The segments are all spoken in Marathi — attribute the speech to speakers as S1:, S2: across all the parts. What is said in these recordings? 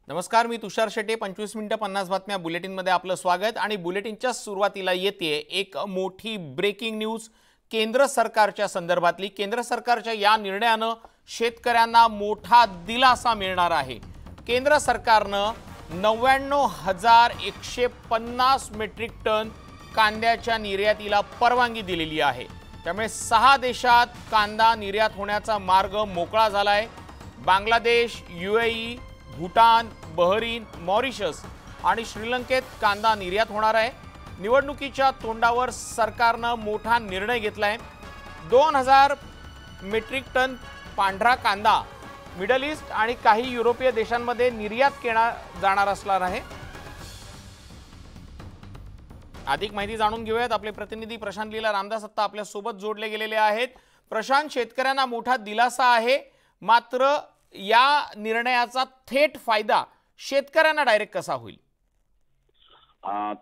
S1: नमस्कार, मी तुषार शेटे. 25 मिनिटं 50 बातम्या बुलेटिनमध्ये आपलं स्वागत. आणि बुलेटिनच्या सुरुवातीला येते एक मोठी ब्रेकिंग न्यूज केंद्र सरकारच्या संदर्भातली. केंद्र सरकारच्या या निर्णयानं शेतकऱ्यांना मोठा दिलासा मिळणार आहे. केंद्र सरकारनं 99,150 मेट्रिक टन कांद्याच्या निर्यातीला परवानगी दिलेली आहे. त्यामुळे 6 देशात कांदा निर्यात होण्याचा मार्ग मोकळा झालाय. Bangladesh, UAE, Bhutan, Bahrain, Mauritius आणि श्रीलंकेत कांदा निर्यात होणार आहे. निवडणुकीच्या तोंडावर सरकारनं मोठा निर्णय घेतलाय. 2000 मेट्रिक टन पांढरा कांदा मिडल ईस्ट आणि काही युरोपीय देशांमध्ये निर्यात केला जाणार असणार आहे. अधिक माहिती जाणून घेऊयात. आपले प्रतिनिधी प्रशांत लीला रामदास आत्ता आपल्या सोबत जोडले गेलेले आहेत. प्रशांत, शेतकऱ्यांना मोठा दिलासा आहे, मात्र या निर्णयाचा थेट फायदा शेतकऱ्यांना डायरेक्ट कसा होईल?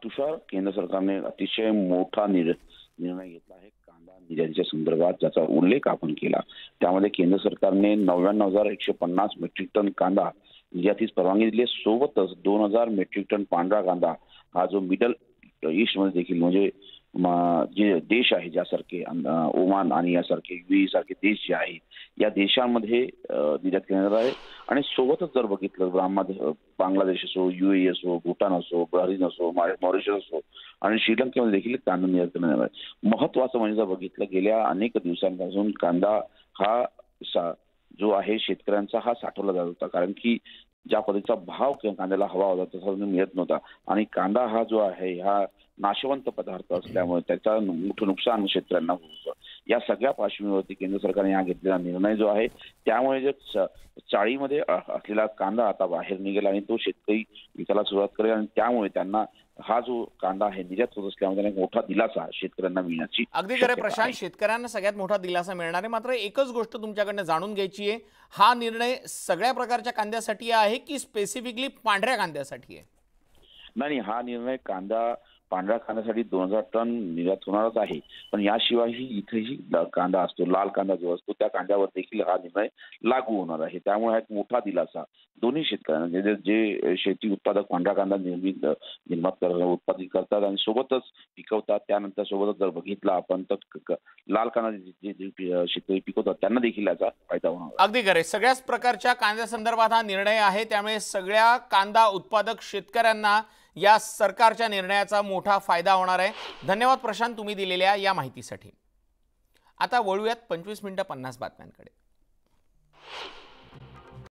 S2: तुषार, केंद्र सरकारने अतिशय मोठा निर्णय घेतला आहे कांदा निर्यातीच्या संदर्भात, ज्याचा उल्लेख आपण केला. त्यामध्ये केंद्र सरकारने 99,150 मेट्रिक टन कांदा निर्यातीस परवानगी दिली. सोबतच 2,000 मेट्रिक टन पांढरा कांदा हा जो मिडल ईस्ट मध्ये देखील, म्हणजे जे देश आहे ज्यासारखे ओमान आणि यासारखे UAE सारखे देश जे आहेत, या देशांमध्ये निर्यात करण्यात आहे. आणि सोबतच जर बघितलं, बांगलादेश असो, UAE असो, भूटान असो, बहरीन असो, मॉरिशस असो आणि श्रीलंकेमध्ये देखील कांदा निर्यात करण्यात आहे. महत्वाचं म्हणजे जर बघितलं, गेल्या अनेक दिवसांपासून कांदा हा जो आहे शेतकऱ्यांचा हा साठवला जात होता. कारण की ज्या पद्धतीचा भाव कांद्याला हवा होता तसा मिळत नव्हता. आणि कांदा हा जो आहे हा नाशवंत पदार्थ असल्यामुळे त्याचा मोठं नुकसान शेतकऱ्यांना होतं. या सगळ्या पार्श्वभूमीवरती केंद्र सरकारने हा घेतलेला निर्णय जो आहे, त्यामुळे जे चाळीमध्ये असलेला कांदा आता बाहेर निघेल आणि तो शेतकरी विकायला सुरुवात करेल. आणि त्यामुळे त्यांना हा जो कांदा आहे निर्यात होत असल्यामुळे त्यांना मोठा दिलासा शेतकऱ्यांना मिळण्याची.
S1: अगदी खरं प्रशांत, शेतकऱ्यांना सगळ्यात मोठा दिलासा मिळणार आहे. मात्र एकच गोष्ट तुमच्याकडनं जाणून घ्यायची आहे, हा निर्णय सगळ्या प्रकारच्या कांद्यासाठी आहे की स्पेसिफिकली पांढऱ्या कांद्यासाठी आहे?
S2: नाही, हा निर्णय पांढऱ्या कांद्यासाठी 2,000 टन निर्यात होणारच आहे. पण याशिवायही इथेही कांदा असतो, लाल कांदा जो असतो, त्या कांद्यावर देखील हा निर्णय लागू होणार आहे. त्यामुळे हा एक मोठा दिलासा दोन्ही शेतकऱ्यांना, जे शेती उत्पादक पांढरा कांदा उत्पादित करतात आणि सोबतच पिकवतात, त्यानंतर सोबतच जर बघितलं आपण तर लाल कांदा जे शेतकरी पिकवतात त्यांना देखील याचा फायदा होणार.
S1: अगदी खरे. सगळ्याच प्रकारच्या कांद्या संदर्भात हा निर्णय आहे. त्यामुळे सगळ्या कांदा उत्पादक शेतकऱ्यांना या सरकारच्या निर्णयाचा मोठा फायदा होणार आहे. धन्यवाद प्रशांत, तुम्ही दिलेल्या या माहितीसाठी. आता वळूयात 25 मिनिटं 50 बातम्यांकडे.